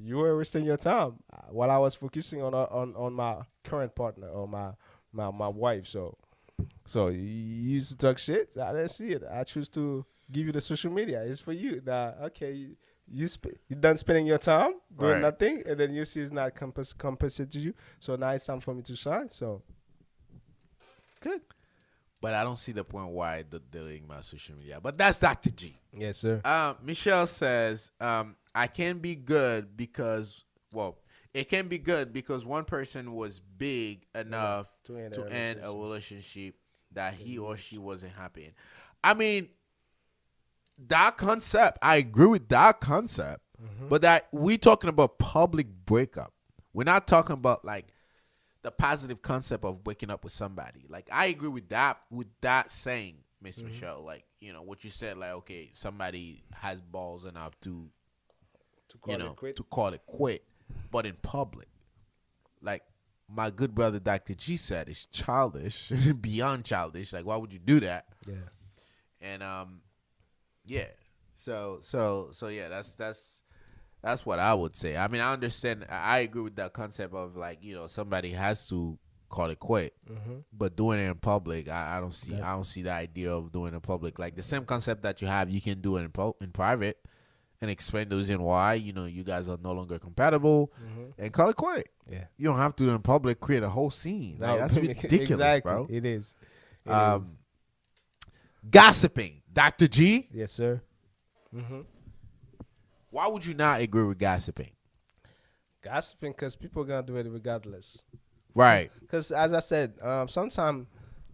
you were wasting your time while I was focusing on my current partner or my wife. So you used to talk shit. I didn't see it. I choose to give you the social media. It's for you. Now, okay, you done spending your time doing nothing, and then you see it's not compensated you. So now it's time for me to shine. So good.
But I don't see the point why deleting my social media. But that's Dr. G.
Yes, sir.
Michelle says, I can be good because, it can be good because one person was big enough to end a relationship that he or she wasn't happy in. I mean, that concept, I agree with that concept, but that we're talking about public breakup. We're not talking about like the positive concept of breaking up with somebody. Like I agree with that saying, Miss Michelle. Like, what you said, like, okay, somebody has balls enough to call it quit, but in public. Like my good brother Dr. G said, it's childish, beyond childish. Like why would you do that?
Yeah.
And yeah. So yeah, that's what I would say. I mean, I understand. I agree with that concept of like, somebody has to call it quit, but doing it in public, I don't see the idea of doing it in public. Like the same concept that you have, you can do it in private, and explain the reason why, you guys are no longer compatible, and call it quit.
Yeah.
You don't have to in public create a whole scene. Like, that's ridiculous,
exactly.
bro.
It is.
Gossiping, Dr. G.
Yes, sir.
Why would you not agree with gossiping?
Gossiping because people are going to do it regardless.
Right.
Because as I said, sometimes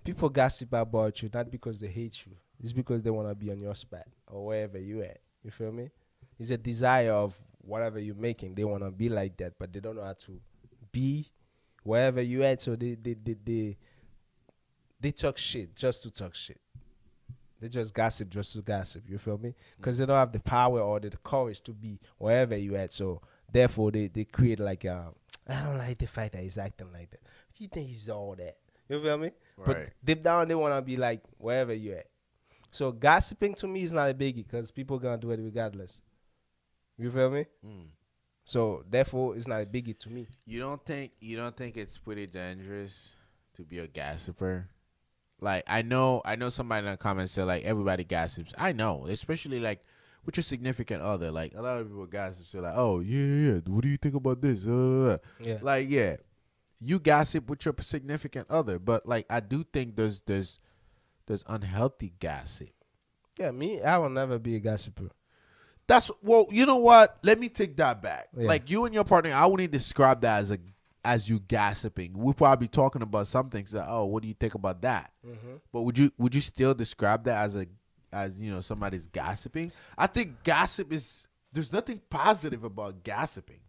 people gossip about you not because they hate you. It's because they want to be on your spot or wherever you at. You feel me? It's a desire of whatever you're making. They want to be like that, but they don't know how to be wherever you at. So they talk shit just to talk shit. They just gossip just to gossip. You feel me? Because they don't have the power or the courage to be wherever you at. So therefore, they create like, I don't like the fact that he's acting like that. You think he's all that? You feel me?
Right.
But deep down, they want to be like wherever you at. So gossiping to me is not a biggie because people gonna do it regardless. You feel me? So therefore, it's not a biggie to me.
You don't think it's pretty dangerous to be a gossiper? Like, I know somebody in the comments said like everybody gossips. I know, especially like with your significant other. Like a lot of people gossip. Say like, oh yeah. What do you think about this?
Yeah.
Like you gossip with your significant other, but like I do think there's unhealthy gossip.
Yeah, I will never be a gossiper.
Well, you know what? Let me take that back.
Yeah.
Like you and your partner, I wouldn't describe that as you gossiping. We're probably talking about some things that, oh, what do you think about that? But would you still describe that as somebody's gossiping? I think there's nothing positive about gossiping.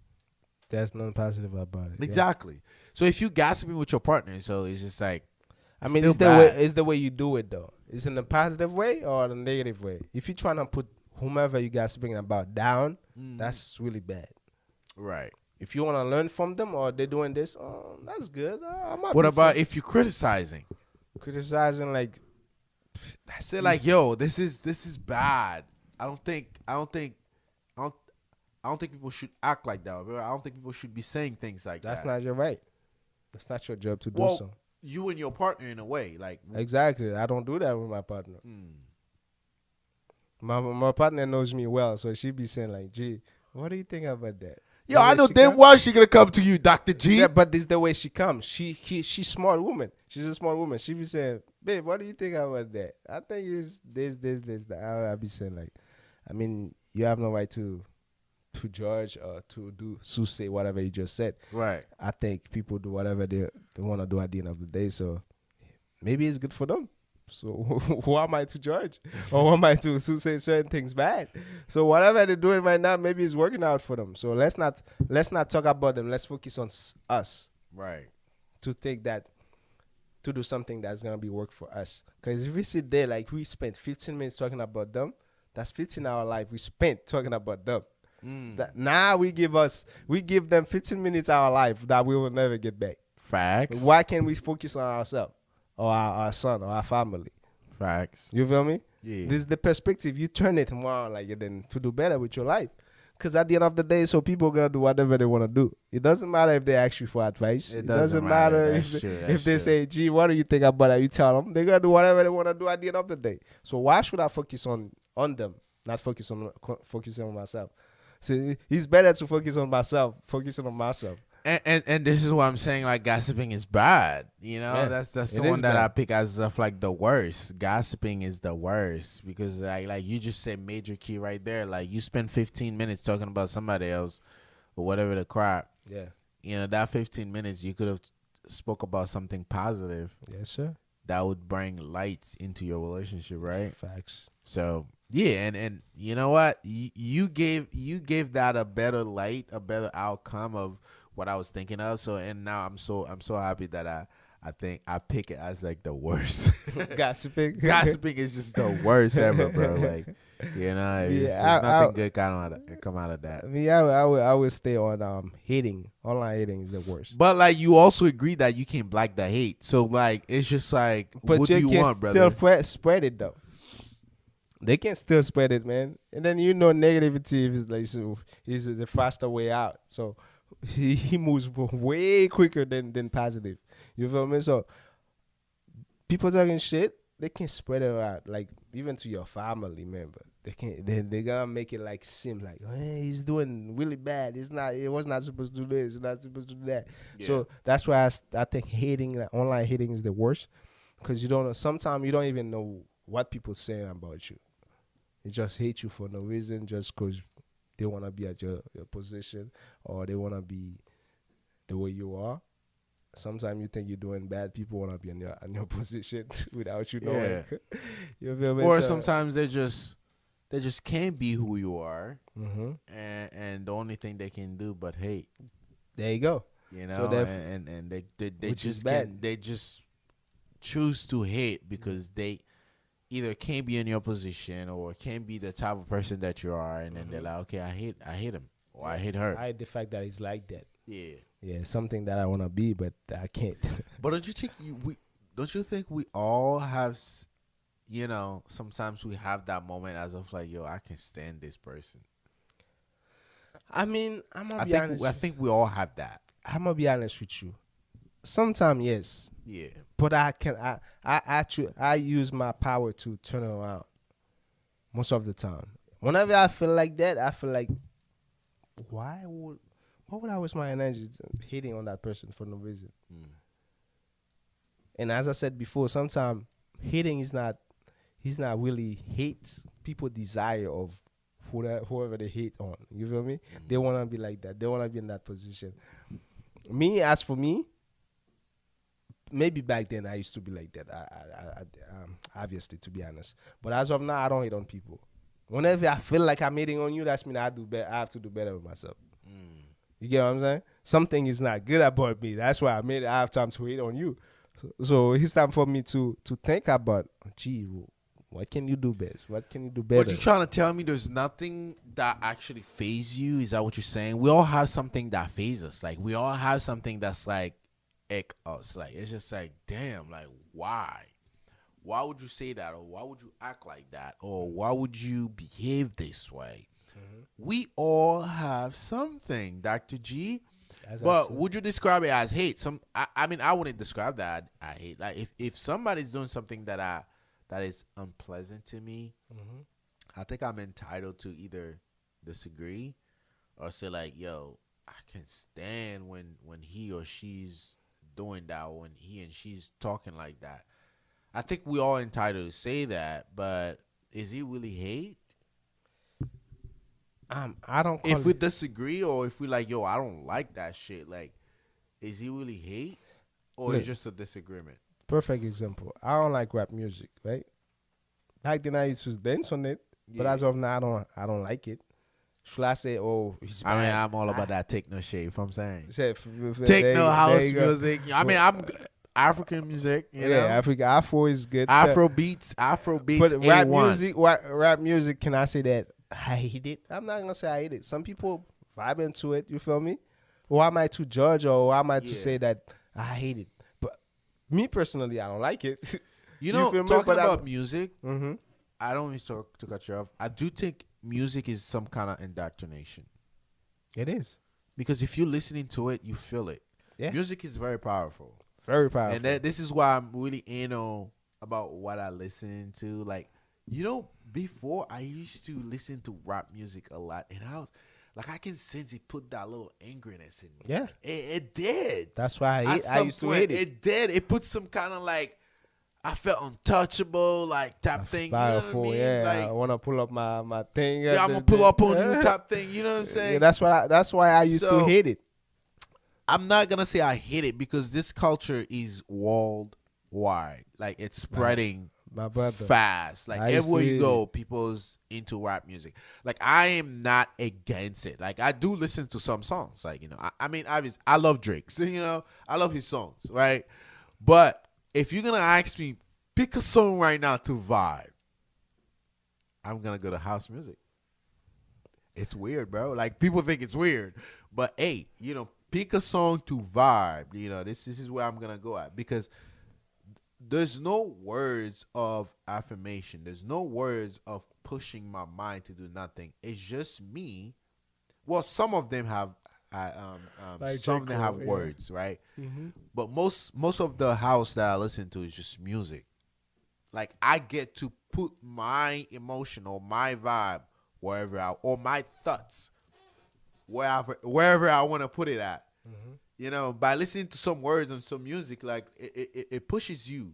There's nothing positive about it.
Exactly. Yeah. So if you gossiping with your partner, so it's just like,
I mean, it's the way you do it though. It's in the positive way or the negative way. If you're trying to put whomever you gossiping about down, that's really bad.
Right.
If you want to learn from them or they're doing this, that's good.
What about if you're criticizing?
Criticizing, like,
say like, yo, this is bad. I don't think people should act like that. I don't think people should be saying things like that.
That's not your right. That's not your job to do so.
You and your partner in a way, like
exactly. I don't do that with my partner. My partner knows me well, so she be saying like, "Gee, what do you think about that?"
Yo, I know damn well she gonna come to you, Dr. G.
Yeah, but this is the way she comes. She's smart woman. She's a smart woman. She be saying, "Babe, what do you think about that?" I think it's this, that. I be saying like, I mean, you have no right to judge or to say whatever you just said. Right. I think people do whatever they want to do at the end of the day. So maybe it's good for them. So who am I to judge? Or who am I to say certain things bad? So whatever they're doing right now, maybe it's working out for them. So let's not talk about them. Let's focus on us. Right. To think that to do something that's gonna be work for us. Because if we sit there like we spent 15 minutes talking about them, that's 15 hour life we spent talking about them. That now we give them 15 minutes of our life that we will never get back. Facts. Why can't we focus on ourselves or our son or our family? Facts. You feel me? Yeah. This is the perspective. You turn it more like then to do better with your life. Because at the end of the day, so people are going to do whatever they want to do. It doesn't matter if they ask you for advice. It doesn't matter if they say, gee, what do you think about it? You tell them. They're going to do whatever they want to do at the end of the day. So why should I focus on them, not focusing on myself? So it's better to focusing on myself.
And this is what I'm saying, like gossiping is bad. You know, yeah, that's the one that I pick as of like the worst. Gossiping is the worst because like you just said major key right there. Like you spend 15 minutes talking about somebody else or whatever the crap. Yeah. You know, that 15 minutes you could have spoke about something positive. Yes, sir. That would bring lights into your relationship, right? Facts. So yeah, and you know what? You gave that a better light, a better outcome of what I was thinking of. So and now I'm so happy that I think I pick it as like the worst. Gossiping is just the worst ever, bro. Like, you know, nothing good come out of that.
I mean, I would stay on hating. Online hating is the worst.
But like, you also agree that you can block the hate. So like, it's just like, but what do you want, brother?
Still spread it though. They can still spread it, man. And then negativity is the faster way out. So he moves way quicker than positive. You feel me? So people talking shit, they can spread it out, like even to your family member. They can't. They gonna make it like seem like, hey, he's doing really bad. It's not. It was not supposed to do this. It's not supposed to do that.
Yeah.
So that's why I think hating, like, online hating, is the worst, because you don't know. Sometimes you don't even know what people saying about you. They just hate you for no reason, just because they want to be at your position, or they want to be the way you are. Sometimes you think you're doing bad. People want to be in your position without you knowing.
Yeah.
You feel me?
Or
So,
sometimes they just can't be who you are,
mhm.
and the only thing they can do but hate.
There you go.
You
So
know, and they
which is
just
bad.
can they just choose to hate because they either can't be in your position or can't be the type of person that you are, and then they're like, okay, I hate him or I hate her.
I hate the fact that he's like that.
Yeah.
Yeah, something that I want to be, but I can't.
But don't you think we all have sometimes we have that moment as of like, yo, I can stand this person.
I mean, I'm gonna be honest.
I think we all have that.
I'm gonna be honest with you. Sometimes, yes,
Yeah.
but I use my power to turn it around. Most of the time, whenever I feel like that, I feel like, why would I waste my energy hating on that person for no reason?
Mm.
And as I said before, sometimes hating is not really hate. People desire of whoever they hate on. You feel me?
Mm.
They want to be like that. They want to be in that position. As for me, maybe back then I used to be like that. Obviously, to be honest. But as of now, I don't hate on people. Whenever I feel like I'm hating on you, that's mean I do better. I have to do better with myself.
Mm.
You get what I'm saying? Something is not good about me. That's why I have time to hate on you. So it's time for me to think about, gee, what can you do best? What can you do better?
But you trying to tell me there's nothing that actually phases you? Is that what you're saying? We all have something that phases us. Like, we all have something that's like us. Like, it's just like, damn, like, why? Why would you say that? Or why would you act like that? Or why would you behave this way? Mm-hmm. We all have something, Dr. G. But would you describe it as hate? I mean, I wouldn't describe that I hate. Like, if somebody's doing something that is unpleasant to me, mm-hmm. I think I'm entitled to either disagree or say like, yo, I can stand when he or she's doing that, when he and she's talking like that. I think we all entitled to say that, but is it really hate?
I don't.
If we disagree, or if we like, yo, I don't like that shit. Like, is it really hate, or is it just a disagreement?
Perfect example. I don't like rap music, right? Back then I used to dance on it, but as of now I don't like it. Should I say, oh, he's bad?
I mean, I'm all about that techno shit. If I'm saying
techno
techno house music. I mean, I'm African music. You know?
African Afro is good.
Afro beats.
But rap music. Can I say that I hate it? I'm not gonna say I hate it. Some people vibe into it. You feel me? Or am I to judge, or am I to say that I hate it? But me personally, I don't like it.
You know, talking about music, mm-hmm. I don't mean to cut you off. I do think music is some kind of indoctrination.
It is.
Because if you're listening to it, you feel it.
Yeah.
Music is very powerful.
Very powerful.
And this is why I'm really anal about what I listen to. Like, you know, before I used to listen to rap music a lot, and I was like, I can sense it put that little angriness in me.
Yeah.
It did.
That's why I used to hate it.
It did. It put some kind of like, I felt untouchable, like type thing.
Powerful,
you know what I mean?
Yeah.
Like,
I want to pull up my thing.
Yeah, I'm gonna pull up on you, type thing. You know what I'm saying?
Yeah, that's why I used to hate it.
I'm not gonna say I hate it because this culture is worldwide. Like, it's spreading
my brother.
Fast. Like, everywhere you go, people's into rap music. Like, I am not against it. Like, I do listen to some songs. Like, you know, I mean, obviously, I love Drake. So, you know, I love his songs, right? But if you're going to ask me, pick a song right now to vibe, I'm going to go to house music. It's weird, bro. Like, people think it's weird. But, hey, you know, pick a song to vibe. You know, this is where I'm going to go at. Because there's no words of affirmation. There's no words of pushing my mind to do nothing. It's just me. Well, some of them have
like
some of them have words, right?
Mm-hmm.
But most of the house that I listen to is just music. Like I get to put my emotion or my vibe or my thoughts wherever I want to put it at. You know, by listening to some words and some music, like it pushes you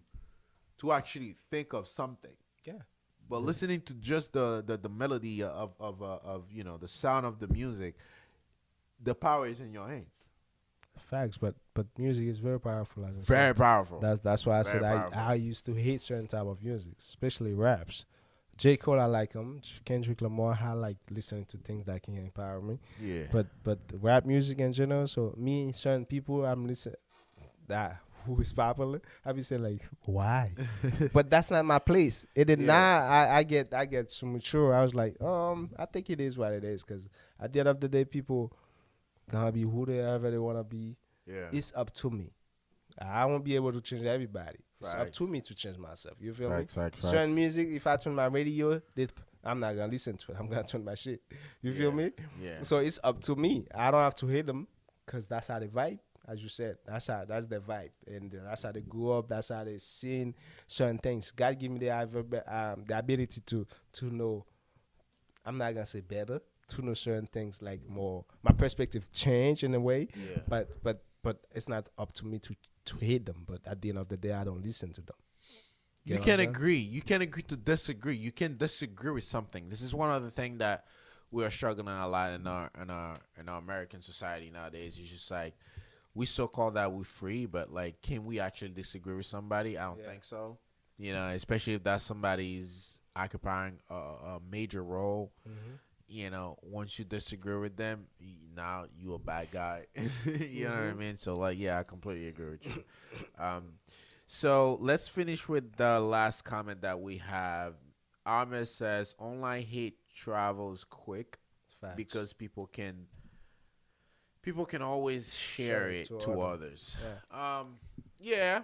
to actually think of something.
Yeah.
But listening to just the melody of you know, the sound of the music, the power is in your hands.
Facts, but music is very powerful. As I
Very
said.
powerful.
That's why I
Very
said
powerful.
I used to hate certain type of music, especially raps. J. Cole, I like him. Kendrick Lamar, I like listening to things that can empower me.
Yeah.
But rap music in general, so me, certain people, I'm listening that who is popular, I be saying like, why? But that's not my place. It did
Yeah.
not. I get so mature. I was like, I think it is what it is, because at the end of the day, people gonna be who they ever they wanna be.
Yeah.
It's up to me. I won't be able to change everybody. It's up
Facts.
to me to change myself. You feel
Facts,
me?
facts,
Certain
facts.
music, if I turn my radio, I'm not gonna listen to it. I'm gonna turn my shit. You feel
Yeah.
me?
Yeah.
So it's up to me. I don't have to hate them, because that's how they vibe. As you said, that's their vibe, and that's how they grew up. That's how they seen certain things. God give me the ability to know. I'm not gonna say better, to know certain things, like more. My perspective changed in a way,
Yeah.
but it's not up to me to hate them. But at the end of the day, I don't listen to them.
You
know
can
what I'm saying?
agree. You can agree to disagree. You can disagree with something. This is one of the things that we are struggling a lot in our American society nowadays. It's just like we so called that we're free, but like, can we actually disagree with somebody? I don't
Yeah.
think so. You know, especially if that somebody's occupying a major role. You know, once you disagree with them, now you a bad guy. You know what I mean? So like, yeah, I completely agree with you. So let's finish with the last comment that we have. Ahmed says online hate travels quick
Facts.
because people can always share it to others.
Yeah.
Yeah,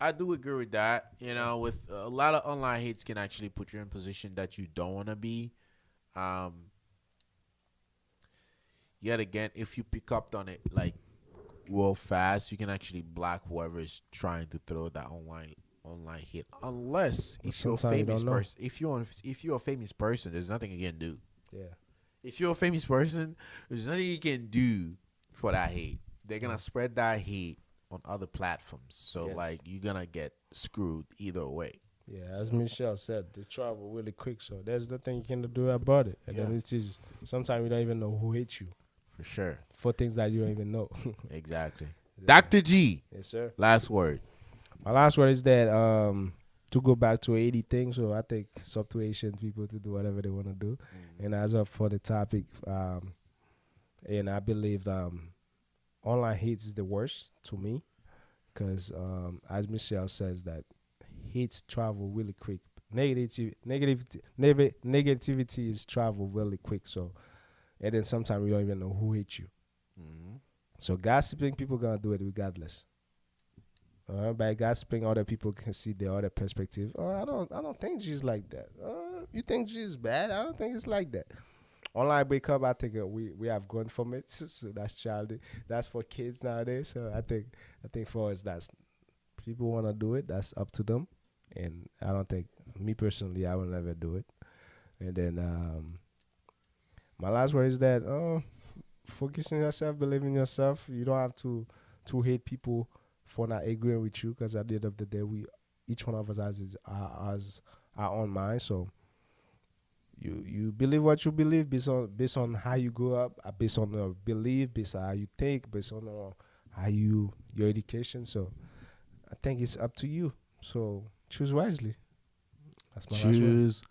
I do agree with that. You know, with a lot of online hates can actually put you in a position that you don't want to be. Yet again, if you pick up on it like real fast, you can actually block whoever is trying to throw that online hit. Unless if you're a
Sometimes you
famous
don't know.
person, if you're a famous person, there's nothing you can do.
Yeah.
If you're a famous person, there's nothing you can do for that hate. They're gonna spread that hate on other platforms. So
Yes.
like, you're gonna get screwed either way.
Yeah, as Michelle said, they travel really quick, so there's nothing you can do about it. And then
Yeah.
it's just sometimes you don't even know who hates you
For sure.
for things that you don't even know.
Exactly.
Yeah.
Dr. G,
Yes, sir.
last word.
My last word is that to go back to 80 things, so I think it's up to Asian people to do whatever they want to do. And as up for the topic, and I believe online hates is the worst to me, because as Michelle says, that hates travel really quick. Negativity is travel really quick. So, and then sometimes we don't even know who hates you. So gossiping, people gonna do it regardless. By gossiping, other people can see the other perspective. Oh, I don't think she's like that. You think she's bad? I don't think it's like that. Online breakup, I think we have gone from it. So that's childish. That's for kids nowadays. So I think for us, that's people want to do it. That's up to them. And I don't think, me personally, I will never do it. And then my last word is that focus on yourself, believe in yourself. You don't have to hate people for not agreeing with you, because at the end of the day, each one of us has our own mind. So you believe what you believe based on how you grow up, based on your belief, based on how you think, based on how your education. So I think it's up to you. So choose wisely. That's my last word.
Choose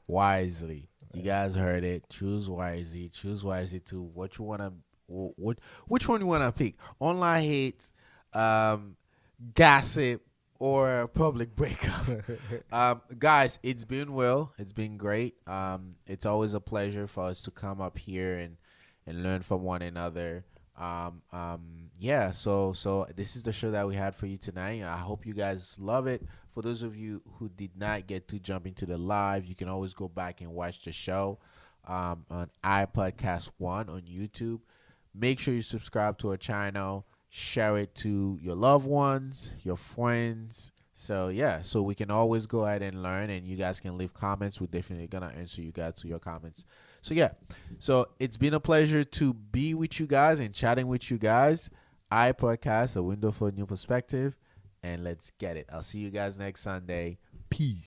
wisely. You guys heard it. Choose wisely. Choose wisely to what you wanna. Which one you wanna pick? Online hate, gossip, or public breakup. Guys, it's been well. It's been great. It's always a pleasure for us to come up here and learn from one another. Yeah. So this is the show that we had for you tonight. I hope you guys love it. For those of you who did not get to jump into the live, you can always go back and watch the show on iPodcast 1 on YouTube. Make sure you subscribe to our channel. Share it to your loved ones, your friends, So yeah, so we can always go ahead and learn, and you guys can leave comments. We're definitely gonna answer you guys to your comments. So yeah, so it's been a pleasure to be with you guys and chatting with you guys. I podcast a window for a new perspective, and let's get it. I'll see you guys next Sunday. Peace.